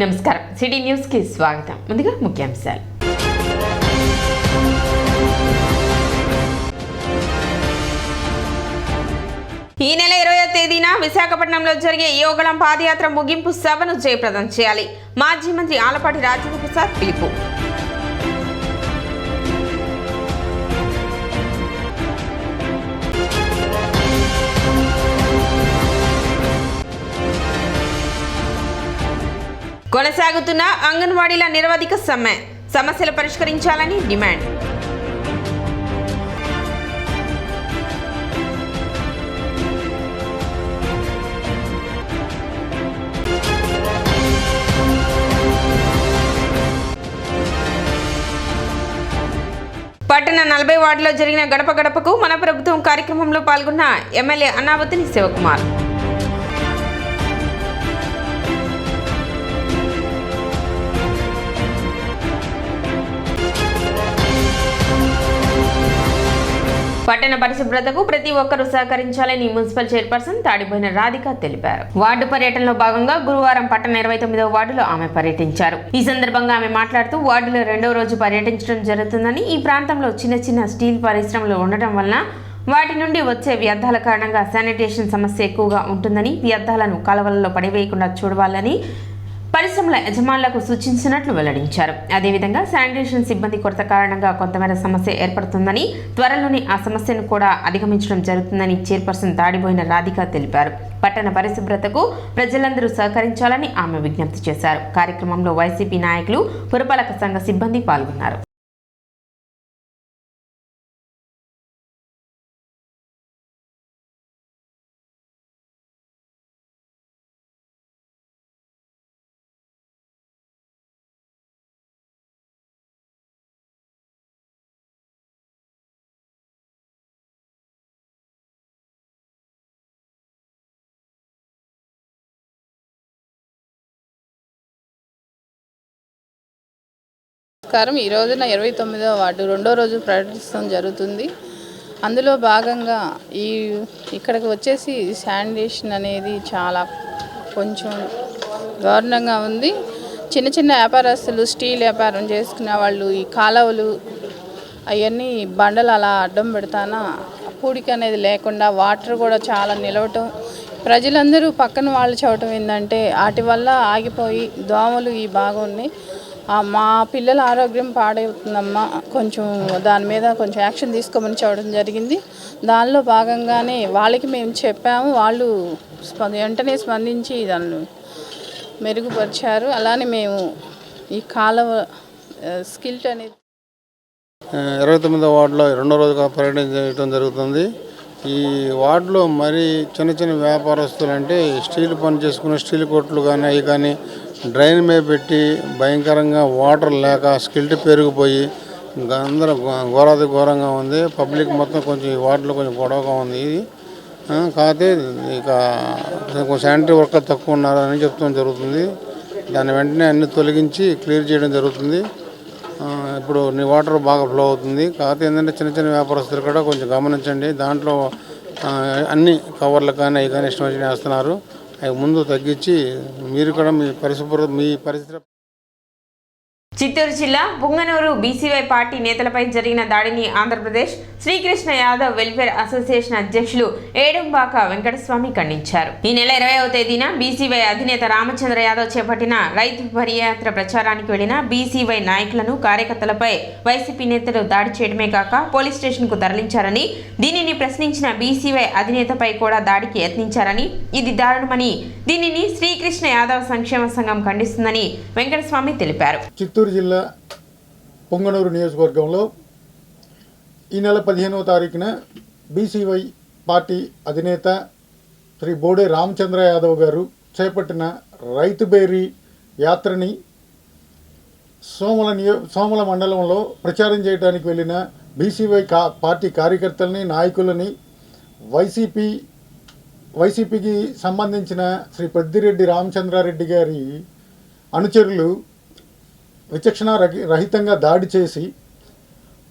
నమస్కారం. City news కి స్వాగతం. ముందుగా ముఖ్యాంశాలు. ఈ నెల 20వ తేదీన విశాఖపట్నంలో జరిగే యోగళం పాదయాత్ర ముగింపు సభను జయప్రదం చేయాలి. మాజీ మంత్రి ఆలపాటి రాజేంద్ర ప్రసాద్ పిలుపు. కొనసాగుతున్న అంగన్వాడీల నిరవధిక సమ్మె, సమస్యలు పరిష్కరించాలని డిమాండ్. పట్టణ 40 వార్డులో జరిగిన గడప గడపకు మన ప్రభుత్వం కార్యక్రమంలో పాల్గొన్న ఎమ్మెల్యే అన్నావతిని శివకుమార్. పట్టణ పరిశుభ్రతకు ప్రతి ఒక్కరూ సహకరించాలని మున్సిపల్ చైర్పర్సన్ తాడిపోయిన రాధిక తెలిపారు. వార్డు పర్యటనలో భాగంగా గురువారం పట్టణ 29వ వార్డులో ఆమె పర్యటించారు. ఈ సందర్భంగా ఆమె మాట్లాడుతూ వార్డులో 2వ రోజు పర్యటించడం జరుగుతుందని, ఈ ప్రాంతంలో చిన్న చిన్న స్టీల్ పరిశ్రమలు ఉండటం వలన వాటి నుండి వచ్చే వ్యర్థాల కారణంగా శానిటేషన్ సమస్య ఎక్కువగా ఉంటుందని, వ్యర్థాలను కాలువలలో పడివేయకుండా చూడాలని పరిశ్రమల యజమానులకు సూచించినట్లు వెల్లడించారు. అదేవిధంగా శానిటేషన్ సిబ్బంది కొరత కారణంగా కొంతమేర సమస్య ఏర్పడుతుందని, త్వరలోనే ఆ సమస్యను కూడా అధిగమించడం జరుగుతుందని చైర్పర్సన్ తాడిపోయిన రాధిక తెలిపారు. పట్టణ పరిశుభ్రతకు ప్రజలందరూ సహకరించాలని ఆమె విజ్ఞప్తి చేశారు. కార్యక్రమంలో వైసీపీ నాయకులు, పురపాలక సంఘ సిబ్బంది పాల్గొన్నారు. నమస్కారం. ఈ రోజున 29వ వార్డు 2వ రోజు పర్యటించడం జరుగుతుంది. అందులో భాగంగా ఇక్కడికి వచ్చేసి శానిటేషన్ అనేది చాలా కొంచెం దారుణంగా ఉంది. చిన్న చిన్న వ్యాపారస్తులు, స్టీల్ వ్యాపారం చేసుకునే వాళ్ళు ఈ కాలువలు అవన్నీ బండలు అలా అడ్డం పెడతానా పూడిక అనేది లేకుండా వాటర్ కూడా చాలా నిలవటం, ప్రజలందరూ పక్కన వాళ్ళు చూడటం ఏంటంటే వాటి వల్ల ఆగిపోయి దోమలు ఈ బాగా ఉన్నాయి. మా పిల్లల ఆరోగ్యం పాడవుతుందమ్మా, కొంచెం దాని మీద కొంచెం యాక్షన్ తీసుకోమని చెప్పడం జరిగింది. దానిలో భాగంగానే వాళ్ళకి మేము చెప్పాము, వాళ్ళు వెంటనే స్పందించి దాన్ని మెరుగుపరిచారు. అలానే మేము ఈ కాలువ స్కిల్ట్ అనేది 29వ వార్డులో 2వ రోజుగా పర్యటన చేయడం జరుగుతుంది. ఈ వార్డులో మరి చిన్న చిన్న వ్యాపారస్తులు అంటే స్టీల్ పని చేసుకునే స్టీల్ కొట్లు కానీ అవి కానీ డ్రైన్ మీద పెట్టి భయంకరంగా వాటర్ లేక స్కిల్ట్ పెరిగిపోయి అందరూ ఘోరాది ఘోరంగా ఉంది. పబ్లిక్ మొత్తం కొంచెం ఈ వార్డులో కొంచెం గొడవగా ఉంది. ఇది కాకపోతే ఇక శానిటరీ వర్కర్ తక్కువ ఉన్నారని చెప్తాం జరుగుతుంది. దాన్ని వెంటనే అన్ని తొలగించి క్లియర్ చేయడం జరుగుతుంది. ఇప్పుడు నీ వాటర్ బాగా ఫ్లో అవుతుంది. కాకపోతే ఏంటంటే చిన్న చిన్న వ్యాపారస్తులు కూడా కొంచెం గమనించండి. దాంట్లో అన్ని కవర్లు కానీ అవి కానీ ఇష్టం వచ్చిన వేస్తున్నారు. అవి ముందు తగ్గించి మీరు కూడా మీ పరిసర. చిత్తూరు జిల్లా పుంగనూరు బీసీవై పార్టీ నేతలపై జరిగిన దాడిని ఆంధ్రప్రదేశ్ శ్రీకృష్ణ యాదవ్ వెల్ఫేర్ అసోసియేషన్ అధ్యక్షులు ఏడంబాక వెంకటస్వామి ఖండించారు. ఈ నెల 20వ తేదీన బీసీవై అధినేత రామచంద్ర యాదవ్ చేపట్టిన రైతు పర్యాత్ర ప్రచారానికి వెళ్లిన బీసీవై నాయకులను, కార్యకర్తలపై వైసీపీ నేతలు దాడి చేయడమే కాక పోలీస్ స్టేషన్ కు తరలించారని, దీనిని ప్రశ్నించిన బీసీవై అధినేతపై కూడా దాడికి యత్నించారని, ఇది దారుణమని, దీనిని శ్రీకృష్ణ యాదవ్ సంక్షేమ సంఘం ఖండిస్తుందని వెంకటస్వామి తెలిపారు. చిత్తూరు జిల్లా పొంగనూరు నియోజకవర్గంలో ఈ నెల 15వ తారీఖున బీసీవై పార్టీ అధినేత శ్రీ బోడే రామచంద్ర యాదవ్ గారు చేపట్టిన రైతు బేరీ యాత్రని సోమల మండలంలో ప్రచారం చేయడానికి వెళ్ళిన బీసీవై పార్టీ కార్యకర్తలని, నాయకులని, వైసీపీకి సంబంధించిన శ్రీ పెద్దిరెడ్డి రామచంద్రారెడ్డి గారి అనుచరులు విచక్షణ రహితంగా దాడి చేసి,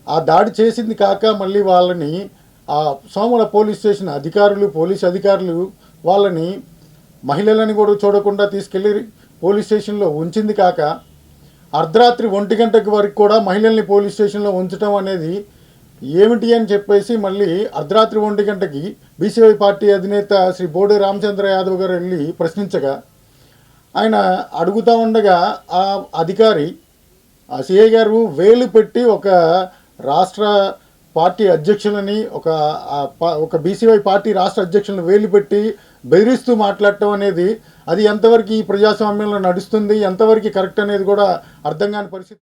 ఆ దాడి చేసింది కాక మళ్ళీ వాళ్ళని ఆ సోమల పోలీస్ స్టేషన్ పోలీస్ అధికారులు వాళ్ళని మహిళలను కూడా చూడకుండా తీసుకెళ్ళి పోలీస్ స్టేషన్లో ఉంచింది కాక అర్ధరాత్రి 1 గంటకి వరకు కూడా మహిళల్ని పోలీస్ స్టేషన్లో ఉంచడం అనేది ఏమిటి అని చెప్పేసి మళ్ళీ అర్ధరాత్రి 1 గంటకి బీసీవై పార్టీ అధినేత శ్రీ బోడే రామచంద్ర యాదవ్ గారు వెళ్ళి ప్రశ్నించగా ఆయన అడుగుతూ ఉండగా ఆ అధికారి ఆ సిఐ గారు వేలు పెట్టి ఒక రాష్ట్ర పార్టీ అధ్యక్షులని ఒక బీసీవై పార్టీ రాష్ట్ర అధ్యక్షులను వేలు పెట్టి బెదిరిస్తూ మాట్లాడటం అనేది అది ఎంతవరకు ఈ ప్రజాస్వామ్యంలో నడుస్తుంది, ఎంతవరకు కరెక్ట్ అనేది కూడా అర్థం కాని పరిస్థితి.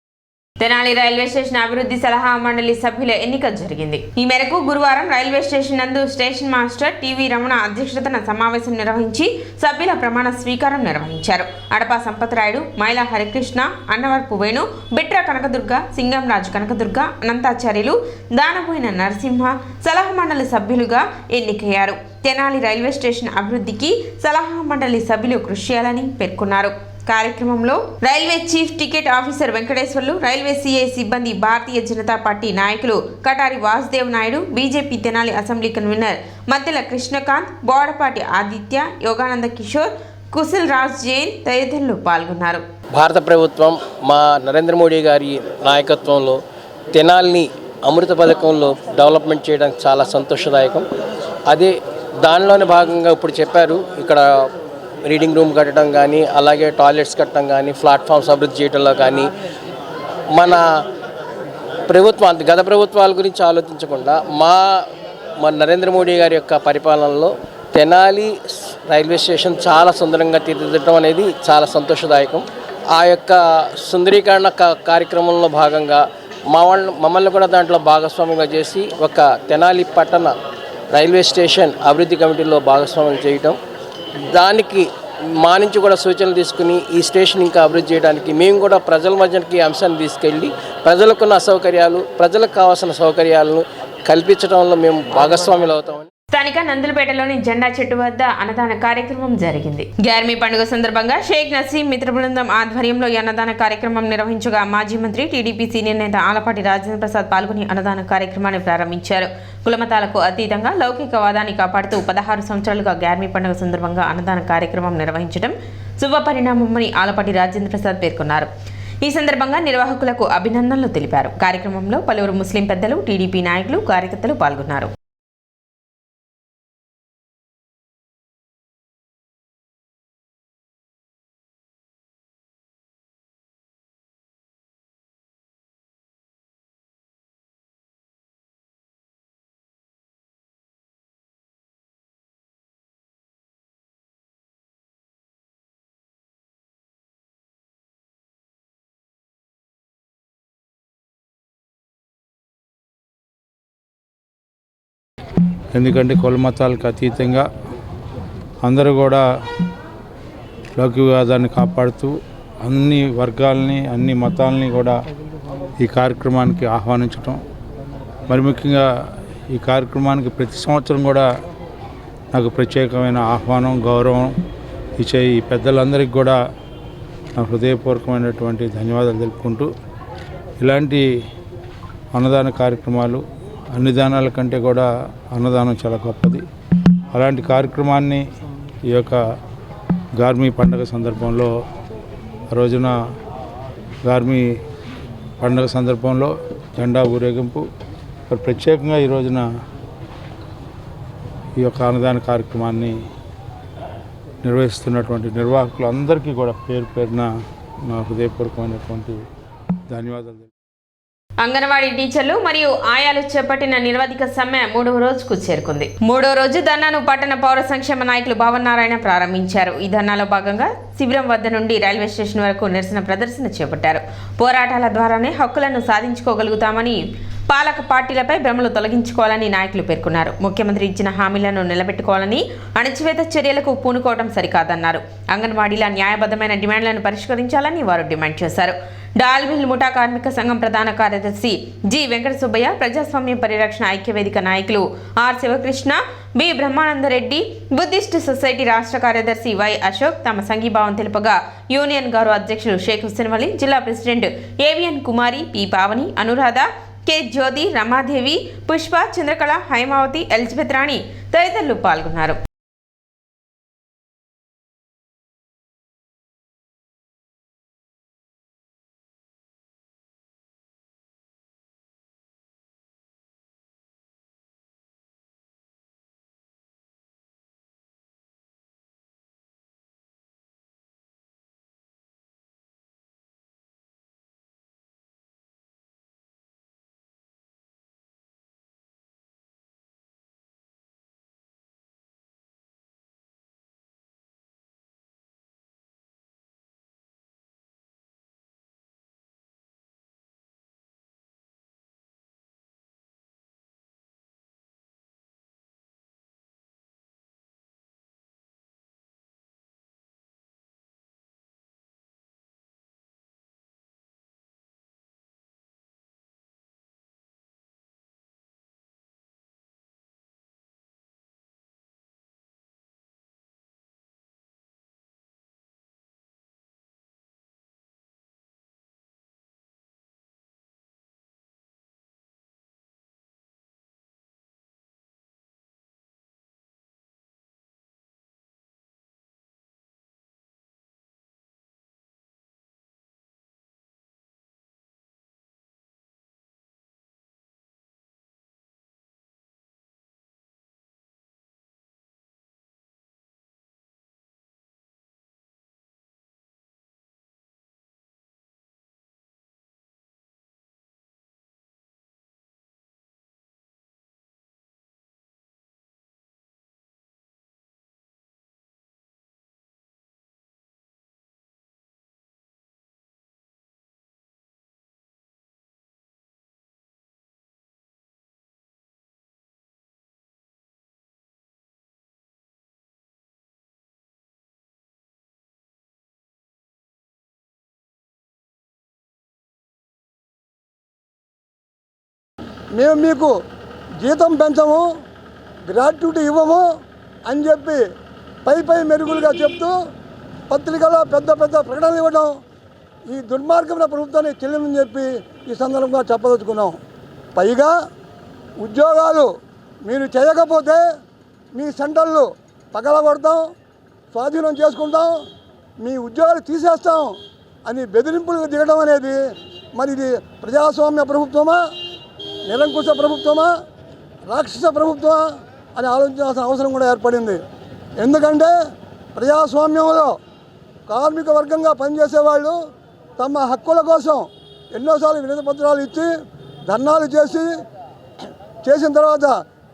తెనాలి రైల్వే స్టేషన్ అభివృద్ధి సలహా మండలి సభ్యుల ఎన్నిక జరిగింది. ఈ మేరకు గురువారం రైల్వే స్టేషన్ నందు స్టేషన్ మాస్టర్ టీవీ రమణ అధ్యక్షతన సమావేశం నిర్వహించి సభ్యుల ప్రమాణ స్వీకారం నిర్వహించారు. అడపా సంపత్రాయుడు, మైలా హరికృష్ణ, అన్నవరపు వేణు, బిట్ర కనకదుర్గ, సింగంరాజు కనకదుర్గ, అనంతాచార్యులు, దానపోయిన నరసింహ సలహా మండలి సభ్యులుగా ఎన్నికయ్యారు. తెనాలి రైల్వే స్టేషన్ అభివృద్ధికి సలహా మండలి సభ్యులు కృషి చేయాలని పేర్కొన్నారు. కార్యక్రమంలో railway chief ticket officer Venkateswarlu, railway CI సిబ్బంది, భారతీయ జనతా పార్టీ నాయకులు Katari Vasudev Naidu, BJP Tenali assembly convener Maddela Krishnakanth, Bodapati Aditya, Yogananda Kishore, Kushal Raj Jain తదితరులు పాల్గొన్నారు. భారత ప్రభుత్వం మా నరేంద్ర మోడీ గారి నాయకత్వంలో తెనాలిని అమృత పథకంలో డెవలప్మెంట్ చేయడం చాలా సంతోషదాయకం. అదే దానిలోని భాగంగా ఇప్పుడు చెప్పారు, ఇక్కడ రీడింగ్ రూమ్ కట్టడం కానీ, అలాగే టాయిలెట్స్ కట్టడం కానీ, ప్లాట్ఫామ్స్ అభివృద్ధి చేయడంలో కానీ మన ప్రభుత్వం గత ప్రభుత్వాల గురించి ఆలోచించకుండా మన నరేంద్ర మోడీ గారి యొక్క పరిపాలనలో తెనాలి రైల్వే స్టేషన్ చాలా సుందరంగా తీర్చిదిద్దడం అనేది చాలా సంతోషదాయకం. ఆ యొక్క సుందరీకరణ కార్యక్రమంలో భాగంగా మమ్మల్ని కూడా దాంట్లో భాగస్వామ్యంగా చేసి ఒక తెనాలి పట్టణ రైల్వే స్టేషన్ అభివృద్ధి కమిటీలో భాగస్వామ్యం చేయటం, దానికి మా నుంచి కూడా సూచనలు తీసుకుని ఈ స్టేషన్ ఇంకా అభివృద్ధి చేయడానికి మేము కూడా ప్రజల మధ్యకి అంశాన్ని తీసుకెళ్ళి ప్రజలకున్న అసౌకర్యాలు, ప్రజలకు కావాల్సిన సౌకర్యాలను కల్పించడంలో మేము భాగస్వాములు అవుతామని. స్థానిక నందులపేటలోని జెండా చెట్టు వద్ద అన్నదాన కార్యక్రమం జరిగింది. గ్యార్మీ పండుగ సందర్భంగా షేక్ నసీం మిత్ర బృందం ఆధ్వర్యంలో ఈ అన్నదాన కార్యక్రమం నిర్వహించగా మాజీ మంత్రి టీడీపీ సీనియర్ నేత ఆలపాటి రాజేంద్ర ప్రసాద్ పాల్గొని అన్నదాన కార్యక్రమాన్ని ప్రారంభించారు. కులమతాలకు అతీతంగా లౌకికవాదాన్ని కాపాడుతూ 16 సంవత్సరాలుగా గ్యార్మీ పండుగ సందర్భంగా అన్నదాన కార్యక్రమం నిర్వహించడం శుభ పరిణామమని ఆలపాటి రాజేంద్ర ప్రసాద్ పేర్కొన్నారు. ఈ సందర్భంగా నిర్వాహకులకు అభినందనలు తెలిపారు. కార్యక్రమంలో పలువురు ముస్లిం పెద్దలు, టీడీపీ నాయకులు, కార్యకర్తలు పాల్గొన్నారు. ఎందుకంటే కుల మతాలకు అతీతంగా అందరూ కూడా లౌకికవాదాన్ని కాపాడుతూ అన్ని వర్గాలని, అన్ని మతాలని కూడా ఈ కార్యక్రమానికి ఆహ్వానించడం, మరి ముఖ్యంగా ఈ కార్యక్రమానికి ప్రతి సంవత్సరం కూడా నాకు ప్రత్యేకమైన ఆహ్వానం, గౌరవం ఇచ్చే ఈ పెద్దలందరికీ కూడా నా హృదయపూర్వకమైనటువంటి ధన్యవాదాలు తెలుపుకుంటూ, ఇలాంటి అన్నదాన కార్యక్రమాలు అన్ని దానాల కంటే కూడా అన్నదానం చాలా గొప్పది. అలాంటి కార్యక్రమాన్ని ఈ యొక్క గార్మీ పండుగ సందర్భంలో రోజున గార్మీ పండుగ సందర్భంలో జెండా ఊరేగింపు, మరి ప్రత్యేకంగా ఈ రోజున ఈ యొక్క అన్నదాన కార్యక్రమాన్ని నిర్వహిస్తున్నటువంటి నిర్వాహకులందరికీ కూడా పేరు పేరున నా హృదయపూర్వకమైనటువంటి ధన్యవాదాలు. అంగన్వాడీ టీచర్లు మరియు ఆయాలు చేపట్టిన నిరవధిక సమ్మె 3వ రోజుకు చేరుకుంది. 3వ రోజు ధర్నాను పట్టణ పౌర సంక్షేమ నాయకులు భావనారాయణ ప్రారంభించారు. ఈ ధర్నాలో భాగంగా శిబిరం వద్ద నుండి రైల్వే స్టేషన్ వరకు నిరసన ప్రదర్శన చేపట్టారు. పోరాటాల ద్వారానే హక్కులను సాధించుకోగలుగుతామని, పాలక పార్టీలపై భ్రమలు తొలగించుకోవాలని నాయకులు పేర్కొన్నారు. ముఖ్యమంత్రి ఇచ్చిన హామీలను నిలబెట్టుకోవాలని, అణచివేత చర్యలకు పూనుకోవడం సరికాదన్నారు. అంగన్వాడీల న్యాయబద్ధమైన డిమాండ్లను పరిష్కరించాలని వారు డిమాండ్ చేశారు. డాల్మిల్ ముఠా కార్మిక సంఘం ప్రధాన కార్యదర్శి జి వెంకట సుబ్బయ్య, ప్రజాస్వామ్య పరిరక్షణ ఐక్యవేదిక నాయకులు R Sivakrishna, B Brahmanandareddy, Buddhist society రాష్ట్ర కార్యదర్శి వై అశోక్ తమ సంఘీభావం తెలుపగా, యూనియన్ గౌరవ అధ్యక్షులు షేక్ హుస్సేన్ వలి, జిల్లా ప్రెసిడెంట్ ఏవిఎన్ కుమారి, పి పావని, అనురాధ, కె జ్యోతి, రమాదేవి, పుష్ప, చంద్రకళ, హైమావతి, ఎలిజబెత్ రాణి తదితరులు పాల్గొన్నారు. మేము మీకు జీతం పెంచము, గ్రాట్యుటీ ఇవ్వము అని చెప్పి పై మెరుగులుగా చెప్తూ పత్రికలో పెద్ద పెద్ద ప్రకటనలు ఇవ్వడం ఈ దుర్మార్గమైన ప్రభుత్వాన్ని చెల్లిమని చెప్పి ఈ సందర్భంగా చెప్పదలుచుకున్నాం. పైగా ఉద్యోగాలు మీరు చేయకపోతే మీ సెంటర్లు పగలగొడతాం, స్వాధీనం చేసుకుంటాం, మీ ఉద్యోగాలు తీసేస్తాం అని బెదిరింపులకు దిగడం అనేది మరి ఇది ప్రజాస్వామ్య ప్రభుత్వమా, నిరంకుశ ప్రభుత్వమా, రాక్షస ప్రభుత్వమా అని ఆలోచించాల్సిన అవసరం కూడా ఏర్పడింది. ఎందుకంటే ప్రజాస్వామ్యంలో కార్మిక వర్గంగా పనిచేసేవాళ్ళు తమ హక్కుల కోసం ఎన్నోసార్లు వినతి పత్రాలు ఇచ్చి ధర్నాలు చేసిన తర్వాత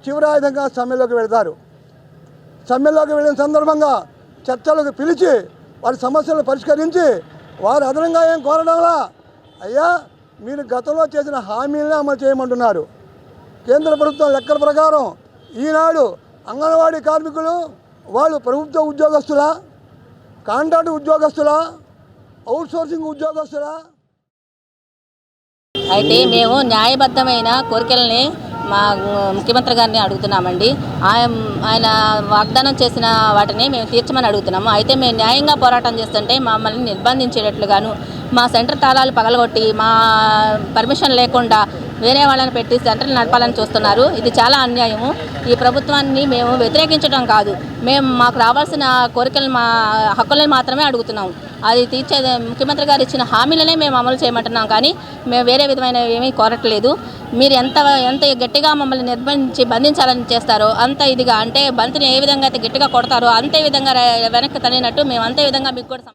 చివరి ఆయుధంగా సమ్మెలోకి వెళ్తారు. సమ్మెలోకి వెళ్ళిన సందర్భంగా చర్చలకు పిలిచి వారి సమస్యలను పరిష్కరించి వారు అదనంగా ఏం కోరడంలా, అయ్యా మీరు గతంలో చేసిన హామీలనే అమలు చేయమంటున్నారు. కేంద్ర ప్రభుత్వం లెక్కల ప్రకారం ఈనాడు అంగన్వాడీ కార్మికులు వాళ్ళు ప్రభుత్వ ఉద్యోగస్తులా, కాంట్రాక్ట్ ఉద్యోగస్తులా, అవుట్సోర్సింగ్ ఉద్యోగస్తులా? అయితే మేము న్యాయబద్ధమైన కోరికల్ని మా ముఖ్యమంత్రి గారిని అడుగుతున్నామండి. ఆయన వాగ్దానం చేసిన వాటిని మేము తీర్చమని అడుగుతున్నాము. అయితే మేము న్యాయంగా పోరాటం చేస్తుంటే మమ్మల్ని నిర్బంధించేటట్లుగాను, మా సెంటర్ తాళాలు పగలగొట్టి మా పర్మిషన్ లేకుండా వేరే వాళ్ళని పెట్టి సెంటర్లు నడపాలని చూస్తున్నారు. ఇది చాలా అన్యాయము. ఈ ప్రభుత్వాన్ని మేము వ్యతిరేకించడం కాదు, మేము మాకు రావాల్సిన కోరికలు, మా హక్కులను మాత్రమే అడుగుతున్నాము. అది తీర్చేది ముఖ్యమంత్రి గారు ఇచ్చిన హామీలనే మేము అమలు చేయమంటున్నాం, కానీ మేము వేరే విధమైన ఏమీ కోరట్లేదు. మీరు ఎంత గట్టిగా మమ్మల్ని బంధించాలని చేస్తారో అంత ఇదిగా, అంటే బంతిని ఏ విధంగా అయితే గట్టిగా కొడతారో అంతే విధంగా వెనక్కి తనేనట్టు మేము అంతే విధంగా మీకు కూడా.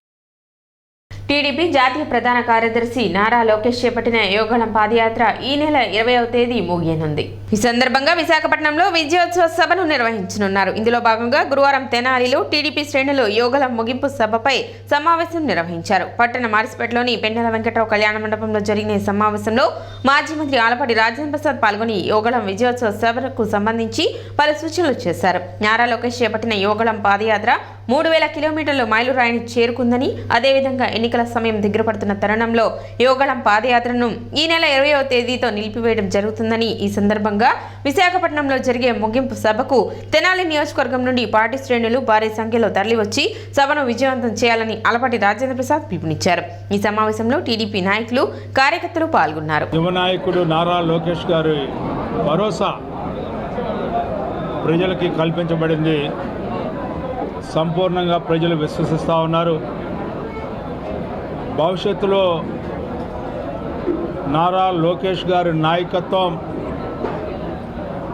టీడీపీ జాతీయ ప్రధాన కార్యదర్శి నారా లోకేష్ చేపట్టిన యోగళం పాదయాత్ర ఈ నెల 20వ తేదీ ముగియనుంది. ఈ సందర్భంగా విశాఖపట్నంలో విజయోత్సవ సభను నిర్వహించనున్నారు. ఇందులో భాగంగా గురువారం తెనాలిలో టీడీపీ శ్రేణులు యోగళం ముగింపు సభపై సమావేశం నిర్వహించారు. పట్టణ మార్సిపేటలోని పెన్నెల వెంకటరావు కళ్యాణ మండపంలో జరిగిన ఈ సమావేశంలో మాజీ మంత్రి ఆలపాటి రాజేంద్ర ప్రసాద్ పాల్గొని యోగళం విజయోత్సవ సభకు సంబంధించి పలు సూచనలు చేశారు. నారా లోకేష్ చేపట్టిన యోగళం పాదయాత్ర 3000 కిలోమీటర్లు మైలురాయిని చేరుకుందని, అదేవిధంగా ఎన్నికల సమయం దగ్గర పడుతున్న తరుణంలో యోగళం పాదయాత్రను ఈ నెల 20వ తేదీతో నిలిపివేయడం జరుగుతుందని, ఈ సందర్భంగా విశాఖపట్నంలో జరిగే ముగింపు సభకు తెనాలి నియోజకవర్గం నుండి పార్టీ శ్రేణులు భారీ సంఖ్యలో తరలివచ్చి సభను విజయవంతం చేయాలని ఆలపాటి రాజేంద్ర ప్రసాద్ పిలుపునిచ్చారు. ఈ సమావేశంలో టీడీపీ నాయకులు, కార్యకర్తలు పాల్గొన్నారు. యువ నాయకుడు నారా లోకేష్ గారి భరోసా ప్రజలకి కల్పించబడింది. సంపూర్ణంగా ప్రజలు విశ్వసిస్తూ ఉన్నారు. భవిష్యత్తులో నారా లోకేష్ గారి నాయకత్వం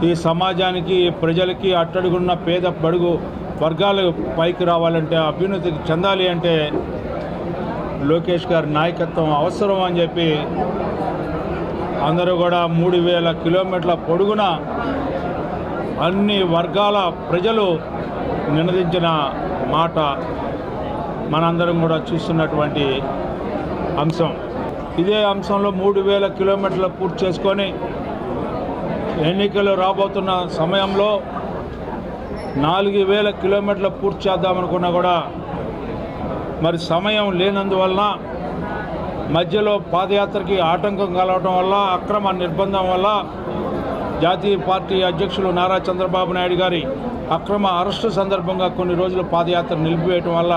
ఈ సమాజానికి, ప్రజలకి, అట్టడుగున్న పేద బడుగు వర్గాలు పైకి రావాలంటే, అభ్యున్నతికి చెందాలి అంటే లోకేష్ గారి నాయకత్వం అవసరం అని చెప్పి అందరూ కూడా 3000 కిలోమీటర్ల పొడుగున అన్ని వర్గాల ప్రజలు నినదించిన మాట మనందరం కూడా చూస్తున్నటువంటి అంశం. ఇదే అంశంలో 3000 కిలోమీటర్లు పూర్తి చేసుకొని ఎన్నికలు రాబోతున్న సమయంలో 4000 కిలోమీటర్లు పూర్తి చేద్దామనుకున్నా కూడా మరి సమయం లేనందువలన, మధ్యలో పాదయాత్రకి ఆటంకం కలవటం వల్ల, అక్రమ నిర్బంధం వల్ల, జాతీయ పార్టీ అధ్యక్షులు నారా చంద్రబాబు నాయుడు గారి అక్రమ అరెస్టు సందర్భంగా కొన్ని రోజులు పాదయాత్ర నిలిపివేయటం వల్ల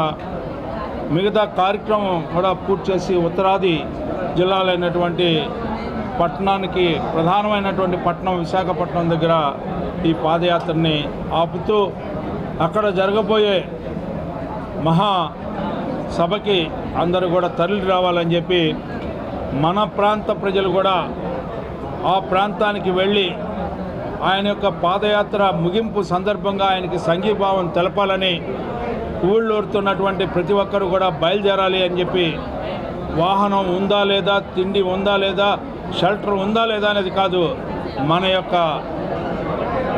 మిగతా కార్యక్రమం కూడా పూర్తి చేసి ఉత్తరాది జిల్లాలైనటువంటి పట్టణానికి, ప్రధానమైనటువంటి పట్టణం విశాఖపట్నం దగ్గర ఈ పాదయాత్రని ఆపుతూ అక్కడ జరగబోయే మహా సభకి అందరూ కూడా తరలి రావాలని చెప్పి మన ప్రాంత ప్రజలు కూడా ఆ ప్రాంతానికి వెళ్ళి ఆయన యొక్క పాదయాత్ర ముగింపు సందర్భంగా ఆయనకి సంఘీభావం తెలపాలని, ఊళ్ళూరుతున్నటువంటి ప్రతి ఒక్కరు కూడా బయలుదేరాలి అని చెప్పి, వాహనం ఉందా లేదా, తిండి ఉందా లేదా, షెల్టర్ ఉందా లేదా అనేది కాదు, మన యొక్క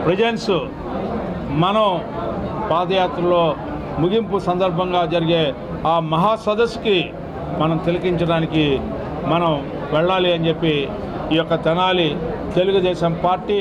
ప్రజెన్స్ మనం పాదయాత్రలో ముగింపు సందర్భంగా జరిగే ఆ మహాసదస్సుకి మనం తిలకించడానికి మనం వెళ్ళాలి అని చెప్పి ఈ యొక్క Tenali Telugu Desam party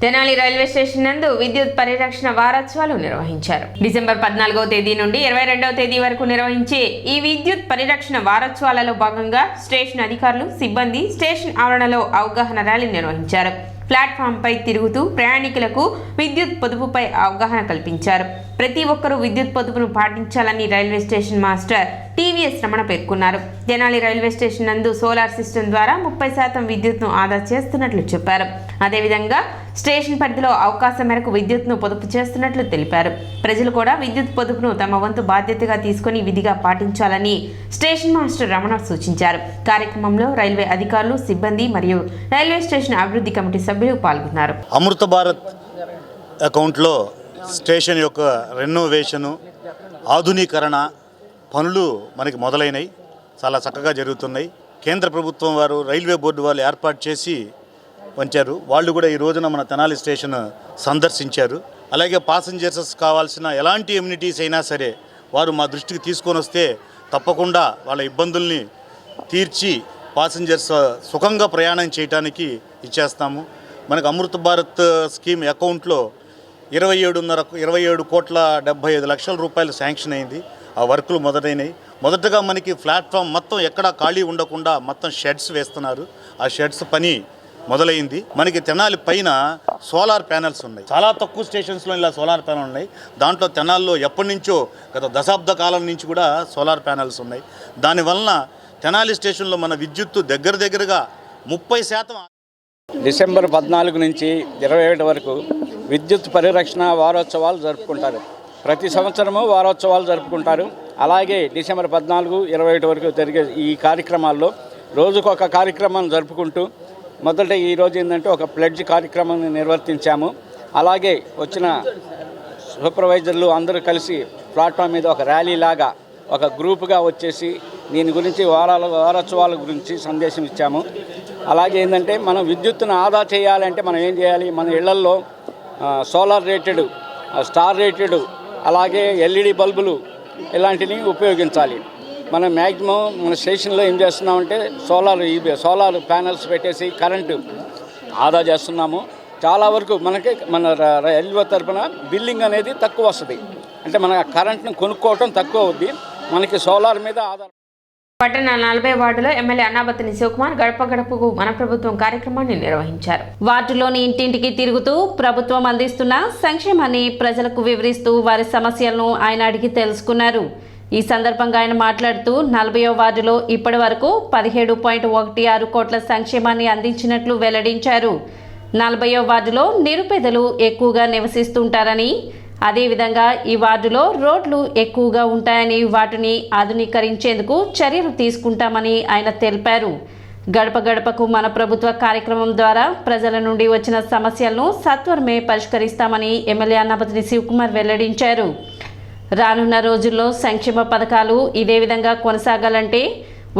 Tenali railway station నందు విద్యుత్ పరిరక్షణ వారోత్సవాలు నిర్వహించారు. డిసెంబర్ 14వ తేదీ నుండి 22వ తేదీ వరకు నిర్వహించే ఈ విద్యుత్ పరిరక్షణ వారోత్సవాలలో భాగంగా స్టేషన్ అధికారులు, సిబ్బంది స్టేషన్ ఆవరణలో అవగాహన ర్యాలీ నిర్వహించారు. ప్లాట్ఫామ్పై తిరుగుతూ ప్రయాణికులకు విద్యుత్ పొదుపుపై అవగాహన కల్పించారు. ప్రతి ఒక్కరూ విద్యుత్ పొదుపును పాటించాలని railway station master TVS Ramana పేర్కొన్నారు. తెనాలి రైల్వే స్టేషన్ నందు సోలార్ సిస్టమ్ ద్వారా 30% విద్యుత్ను ఆదా చేస్తున్నట్లు చెప్పారు. అదేవిధంగా స్టేషన్ పరిధిలో అవకాశం మేరకు విద్యుత్ను పొదుపు చేస్తున్నట్లు తెలిపారు. ప్రజలు కూడా విద్యుత్ పొదుపును తమ వంతు బాధ్యతగా తీసుకుని విధిగా పాటించాలని స్టేషన్ మాస్టర్ రమణ సూచించారు. కార్యక్రమంలో రైల్వే అధికారులు, సిబ్బంది మరియు రైల్వే స్టేషన్ అభివృద్ధి కమిటీ సభ్యులు పాల్గొన్నారు. అమృత భారత్ అకౌంట్లో స్టేషన్ యొక్క రెనోవేషను, ఆధునీకరణ పనులు మనకి మొదలైనవి. చాలా చక్కగా జరుగుతున్నాయి. కేంద్ర ప్రభుత్వం వారు, రైల్వే బోర్డు వాళ్ళు ఏర్పాటు చేసి ఉంచారు. వాళ్ళు కూడా ఈ రోజున మన తెనాలి స్టేషన్ సందర్శించారు. అలాగే పాసెంజర్స్ కావాల్సిన ఎలాంటి ఎమ్యూనిటీస్ అయినా సరే వారు మా దృష్టికి తీసుకొని వస్తే తప్పకుండా వాళ్ళ ఇబ్బందుల్ని తీర్చి పాసెంజర్స్ సుఖంగా ప్రయాణం చేయడానికి ఇచ్చేస్తాము. మనకు అమృత భారత్ స్కీమ్ అకౌంట్లో 27,75,75,00,000 రూపాయలు శాంక్షన్ అయింది. ఆ వర్కులు మొదలైనవి. మొదటగా మనకి ప్లాట్ఫామ్ మొత్తం ఎక్కడా ఖాళీ ఉండకుండా మొత్తం షెడ్స్ వేస్తున్నారు. ఆ షెడ్స్ పని మొదలైంది. మనకి తెనాలి పైన సోలార్ ప్యానెల్స్ ఉన్నాయి. చాలా తక్కువ స్టేషన్స్లో ఇలా సోలార్ ప్యానెల్ ఉన్నాయి. దాంట్లో తెనాల్లో ఎప్పటి నుంచో గత దశాబ్ద కాలం నుంచి కూడా సోలార్ ప్యానెల్స్ ఉన్నాయి. దానివలన తెనాలి స్టేషన్లో మన విద్యుత్తు దగ్గరగా 30%. డిసెంబర్ 14 నుంచి 27 వరకు విద్యుత్ పరిరక్షణ వారోత్సవాలు జరుపుకుంటారు. ప్రతి సంవత్సరము వారోత్సవాలు జరుపుకుంటారు. అలాగే డిసెంబర్ 14, 21 వరకు జరిగే ఈ కార్యక్రమాల్లో రోజుకొక కార్యక్రమం జరుపుకుంటూ మొదట ఈరోజు ఏంటంటే ఒక ప్లెడ్జ్ కార్యక్రమాన్ని నిర్వర్తించాము. అలాగే వచ్చిన సూపర్వైజర్లు అందరూ కలిసి ప్లాట్ఫామ్ మీద ఒక ర్యాలీ లాగా ఒక గ్రూప్గా వచ్చేసి దీని గురించి వారోత్సవాల గురించి సందేశం ఇచ్చాము. అలాగే ఏంటంటే మనం విద్యుత్తును ఆదా చేయాలంటే మనం ఏం చేయాలి? మన ఇళ్లల్లో సోలార్ రేటెడ్, స్టార్ రేటెడ్, అలాగే ఎల్ఈడి బల్బులు ఇలాంటివి ఉపయోగించాలి. మనం మ్యాక్సిమం మన స్టేషన్లో ఏం చేస్తున్నామంటే సోలార్ ప్యానెల్స్ పెట్టేసి కరెంటు ఆదా చేస్తున్నాము. చాలా వరకు మనకి మన రైల్వే తరఫున బిల్లింగ్ అనేది తక్కువ వస్తుంది. అంటే మన కరెంట్ను కొనుక్కోవటం తక్కువ అవుద్ది. మనకి సోలార్ మీద ఆధార. పట్టణ 40 వార్డులో ఎమ్మెల్యే అన్నాబత్తిని శివకుమార్ గడప గడపకు మన ప్రభుత్వం కార్యక్రమాన్ని నిర్వహించారు. వార్డులోని ఇంటింటికి తిరుగుతూ ప్రభుత్వం అందిస్తున్న సంక్షేమాన్ని ప్రజలకు వివరిస్తూ వారి సమస్యలను ఆయన అడిగి తెలుసుకున్నారు. ఈ సందర్భంగా ఆయన మాట్లాడుతూ 40వ వార్డులో ఇప్పటి వరకు 17.16 కోట్ల సంక్షేమాన్ని అందించినట్లు వెల్లడించారు. 40వ వార్డులో నిరుపేదలు ఎక్కువగా నివసిస్తుంటారని, అదేవిధంగా ఈ వార్డులో రోడ్లు ఎక్కువగా ఉంటాయని వాటిని ఆధునీకరించేందుకు చర్యలు తీసుకుంటామని ఆయన తెలిపారు. గడప గడపకు మన ప్రభుత్వ కార్యక్రమం ద్వారా ప్రజల నుండి వచ్చిన సమస్యలను సత్వరమే పరిష్కరిస్తామని ఎమ్మెల్యే అన్నాబత్తిని శివకుమార్ వెల్లడించారు. రానున్న రోజుల్లో సంక్షేమ పథకాలు ఇదే విధంగా కొనసాగాలంటే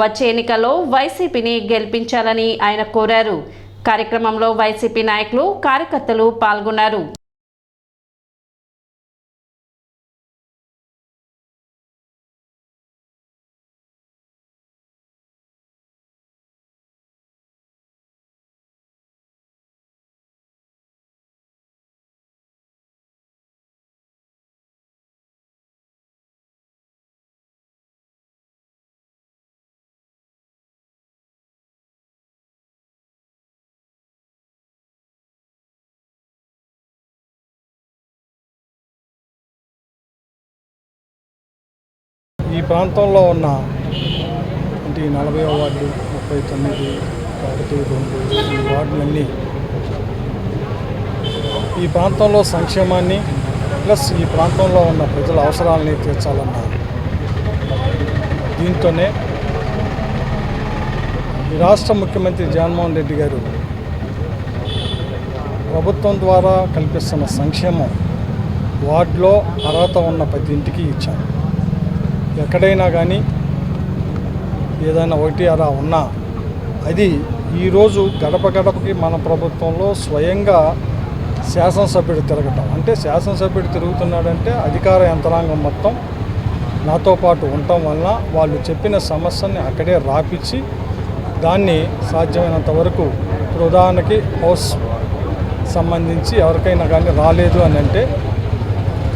వచ్చే ఎన్నికల్లో వైసీపీని గెలిపించాలని ఆయన కోరారు. కార్యక్రమంలో వైసీపీ నాయకులు, కార్యకర్తలు పాల్గొన్నారు. ఈ ప్రాంతంలో ఉన్న అంటే 40వ వార్డు, 39, 1, 2 ఈ వార్డులన్నీ ఈ ప్రాంతంలో సంక్షేమాన్ని ప్లస్ ఈ ప్రాంతంలో ఉన్న ప్రజల అవసరాలని తీర్చాలన్న దీంతోనే ఈ రాష్ట్ర ముఖ్యమంత్రి జగన్మోహన్ రెడ్డి గారు ప్రభుత్వం ద్వారా కల్పిస్తున్న సంక్షేమం వార్డులో అర్హత ఉన్న ప్రతి ఇంటికి ఇచ్చారు. ఎక్కడైనా కానీ ఏదైనా ఒకటి అలా ఉన్నా అది ఈరోజు గడప గడపకి మన ప్రభుత్వంలో స్వయంగా శాసనసభ్యుడు తిరగటం. అంటే శాసనసభ్యుడు తిరుగుతున్నాడంటే అధికార యంత్రాంగం మొత్తం నాతో పాటు ఉండటం వలన వాళ్ళు చెప్పిన సమస్యని అక్కడే రాపిచ్చి దాన్ని సాధ్యమైనంత వరకు ఉదాహరణకి హౌస్ సంబంధించి ఎవరికైనా కానీ రాలేదు అని అంటే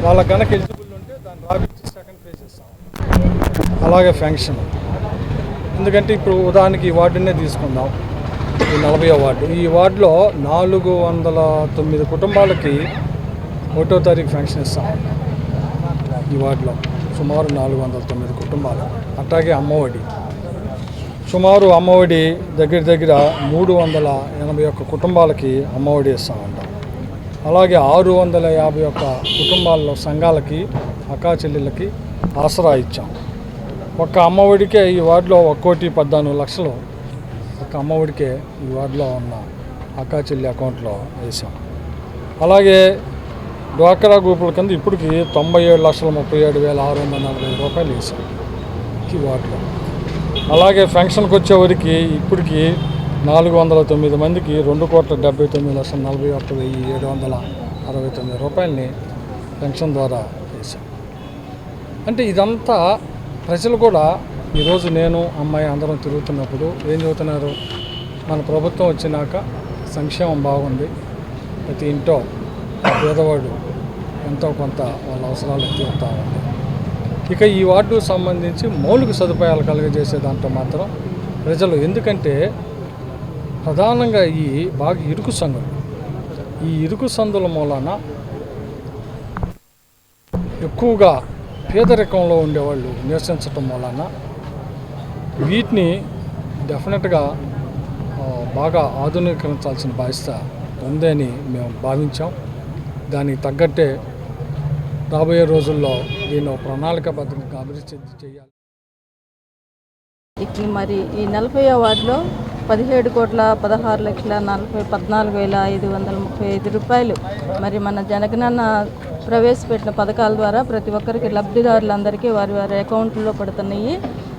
వాళ్ళ కనుక ఎలిజిబుల్ ఉంటే దాన్ని రాబిచ్చి సెకండ్ ఫేజ్ ఇస్తాం. అలాగే ఫంక్షన్, ఎందుకంటే ఇప్పుడు ఉదాహరణకి ఈ వార్డునే తీసుకుందాం, ఈ 40వ వార్డు. ఈ వార్డులో 409 కుటుంబాలకి 1వ తారీఖు ఫంక్షన్ ఇస్తాం. ఈ వార్డులో సుమారు 409 కుటుంబాలు. అట్లాగే అమ్మఒడి, సుమారు అమ్మఒడి దగ్గర 381 కుటుంబాలకి అమ్మఒడి ఇస్తామంట. అలాగే 651 కుటుంబాల్లో సంఘాలకి అక్కా చెల్లెళ్ళకి ఆసరా ఇచ్చాం. ఒక్క అమ్మఒడికే ఈ వార్డులో 1,14,00,000 ఒక్క అమ్మఒడికే ఈ వార్డులో ఉన్న అక్కా చెల్లి అకౌంట్లో వేసాం. అలాగే డ్వాక్రా గ్రూపుల కింద ఇప్పటికి 97,37,645 రూపాయలు వేసాం ఈ వార్డులో. అలాగే ఫంక్షన్కి వచ్చేవరికి ఇప్పటికి 409 మందికి 2,79,41,769 రూపాయలని పెన్షన్ ద్వారా వేసాం. అంటే ఇదంతా ప్రజలు కూడా ఈరోజు నేను అమ్మాయి అందరం తిరుగుతున్నప్పుడు ఏం చెబుతున్నారు, మన ప్రభుత్వం వచ్చినాక సంక్షేమం బాగుంది, ప్రతి ఇంట్లో పేదవాడు ఎంతో కొంత వాళ్ళ అవసరాలు తీరుతూ ఉంది. ఇక ఈ వార్డుకు సంబంధించి మౌలిక సదుపాయాలు కలుగజేసే దాంట్లో మాత్రం ప్రజలు, ఎందుకంటే ప్రధానంగా ఈ బాగా ఇరుకు సందులు, ఈ ఇరుకు సందుల మూలాన ఎక్కువగా పేదరికంలో ఉండేవాళ్ళు నివసించటం మూలాన వీటిని డెఫినెట్గా బాగా ఆధునీకరించాల్సిన బాధ్యత ఉందని మేము భావించాం. దానికి తగ్గట్టే రాబోయే రోజుల్లో దీన్ని ప్రణాళికాబద్ధంగా అభివృద్ధి చేయాలి. ఇప్పుడు మరి ఈ 40వ వార్డులో 17,16,14,535 రూపాయలు మరి మన జనగణన ప్రవేశపెట్టిన పథకాల ద్వారా ప్రతి ఒక్కరికి లబ్ధిదారులందరికీ వారి వారి అకౌంట్లో పడుతున్నాయి.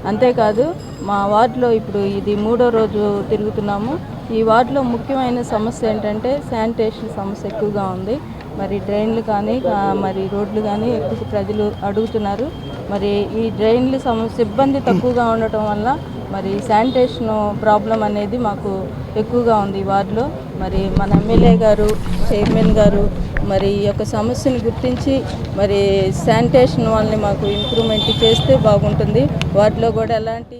అంతేకాదు మా వార్డులో ఇప్పుడు ఇది 3వ రోజు తిరుగుతున్నాము. ఈ వార్డులో ముఖ్యమైన సమస్య ఏంటంటే శానిటేషన్ సమస్య ఎక్కువగా ఉంది. మరి డ్రైన్లు కానీ మరి రోడ్లు కానీ ఎక్కువ ప్రజలు అడుగుతున్నారు. మరి ఈ డ్రైన్లు సిబ్బంది తక్కువగా ఉండటం వల్ల మరి శానిటేషన్ ప్రాబ్లం అనేది మాకు ఎక్కువగా ఉంది ఈ వార్డులో. మరి మన ఎమ్మెల్యే గారు, చైర్మన్ గారు మరి ఈ యొక్క సమస్యను గుర్తించి మరి శానిటేషన్ వాళ్ళని మాకు ఇంప్రూవ్మెంట్ చేస్తే బాగుంటుంది. వార్డులో కూడా ఎలాంటి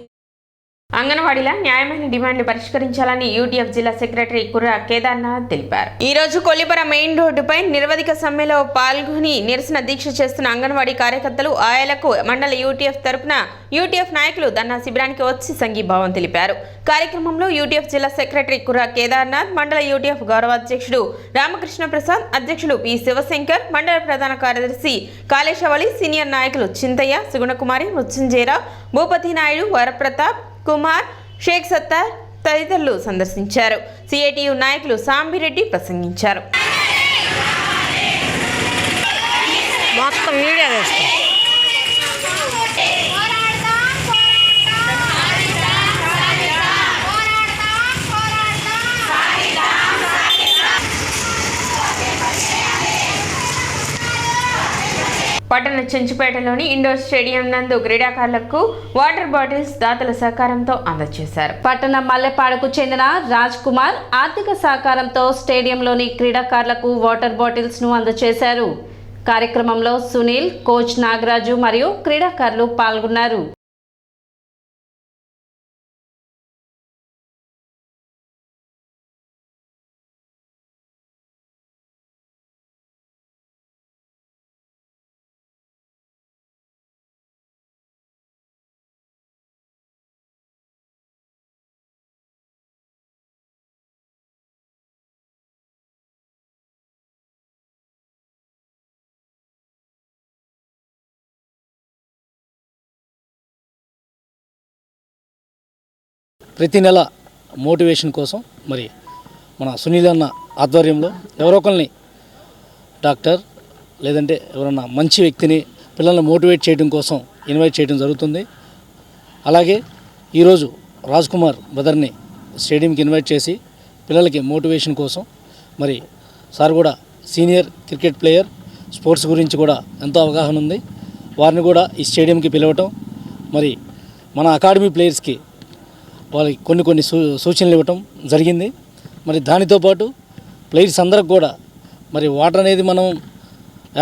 అంగన్వాడీల న్యాయమైన డిమాండ్లు పరిష్కరించాలని యూటీఎఫ్ జిల్లా సెక్రటరీ కుర్రా కేదార్నాథ్ తెలిపారు. ఈ రోజు కొల్లిపర మెయిన్ రోడ్డుపై నిరవధిక సమ్మెలో పాల్గొని నిరసన దీక్ష చేస్తున్న అంగన్వాడీ కార్యకర్తలు, ఆయాలకు మండల యూటీఎఫ్ తరపున యూటీఎఫ్ నాయకులు ధర్నా శిబిరానికి వచ్చి సంఘీభావం తెలిపారు. కార్యక్రమంలో యూటీఎఫ్ జిల్లా సెక్రటరీ కుర్రా కేదార్నాథ్, మండల యూటీఎఫ్ గౌరవాధ్యక్షుడు రామకృష్ణ ప్రసాద్, అధ్యక్షుడు పి శివశంకర్, మండల ప్రధాన కార్యదర్శి కాళేశవళి, సీనియర్ నాయకులు చింతయ్య, సుగుణకుమారి, మృత్యుంజయరావు, భూపతి నాయుడు, వరప్రతాప్, కుమార్, షేక్ సత్తార్ తదితరులు సందర్శించారు. సిఐటియు నాయకులు సాంబిరెడ్డి ప్రసంగించారు. పట్టణ చెంచుపేటలోని ఇండోర్ స్టేడియం నందు క్రీడాకారులకు వాటర్ బాటిల్స్ దాతల సహకారంతో అందజేశారు. పట్టణ మల్లెపాడుకు చెందిన రాజ్ కుమార్ ఆర్థిక సహకారంతో స్టేడియంలోని క్రీడాకారులకు వాటర్ బాటిల్స్ ను అందజేశారు. కార్యక్రమంలో సునీల్, కోచ్ నాగరాజు మరియు క్రీడాకారులు పాల్గొన్నారు. ప్రతి నెల మోటివేషన్ కోసం మరి మన సునీల్ అన్న ఆధ్వర్యంలో ఎవరో ఒకరిని డాక్టర్ లేదంటే ఎవరన్నా మంచి వ్యక్తిని పిల్లల్ని మోటివేట్ చేయడం కోసం ఇన్వైట్ చేయడం జరుగుతుంది. అలాగే ఈరోజు రాజ్ కుమార్ బ్రదర్ని స్టేడియంకి ఇన్వైట్ చేసి పిల్లలకి మోటివేషన్ కోసం మరి సార్ కూడా సీనియర్ క్రికెట్ ప్లేయర్, స్పోర్ట్స్ గురించి కూడా ఎంతో అవగాహన ఉంది. వారిని కూడా ఈ స్టేడియంకి పిలవటం, మరి మన అకాడమీ ప్లేయర్స్కి వాళ్ళకి కొన్ని సూచనలు ఇవ్వటం జరిగింది. మరి దానితో పాటు ప్లేయర్స్ అందరికి కూడా మరి వాటర్ అనేది మనం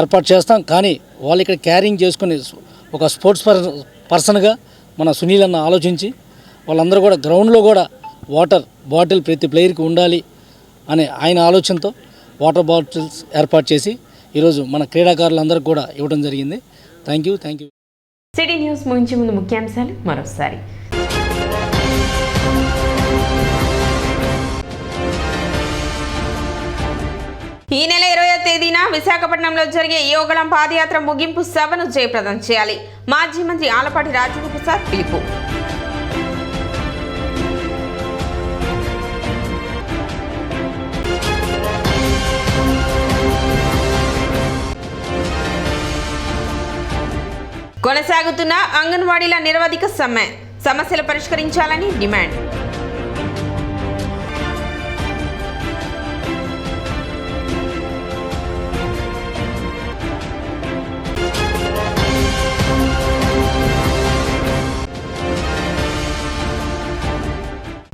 ఏర్పాటు చేస్తాం. కానీ వాళ్ళు ఇక్కడ క్యారింగ్ చేసుకుని ఒక స్పోర్ట్స్ పర్సన్గా మన సునీల్ అన్న ఆలోచించి వాళ్ళందరూ కూడా గ్రౌండ్లో కూడా వాటర్ బాటిల్ ప్రతి ప్లేయర్కి ఉండాలి అనే ఆయన ఆలోచనతో వాటర్ బాటిల్స్ ఏర్పాటు చేసి ఈరోజు మన క్రీడాకారులందరికీ కూడా ఇవ్వడం జరిగింది. Thank you. సిటీ న్యూస్ ముగించే ముందు ముఖ్యాంశాలు మరోసారి. ఈ నెల 20వ తేదీన విశాఖపట్నంలో జరిగే యోగళం పాదయాత్ర ముగింపు సభను జయప్రదం చేయాలి. మాజీ మంత్రి ఆలపాటి రాజేంద్ర ప్రసాద్ పిలుపు. కొనసాగుతున్న అంగన్వాడీల నిరవధిక సమ్మె, సమస్యలు పరిష్కరించాలని డిమాండ్.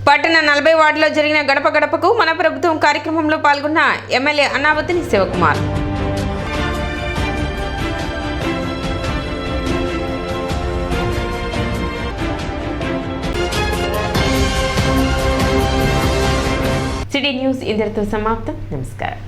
పట్టణ 40 వార్డులో జరిగిన గడప గడపకు మన ప్రభుత్వం కార్యక్రమంలో పాల్గొన్న ఎమ్మెల్యే అన్నావతిని శివకుమార్. సిటీ న్యూస్ ఇంతటితో సమాప్తం. నమస్కారం.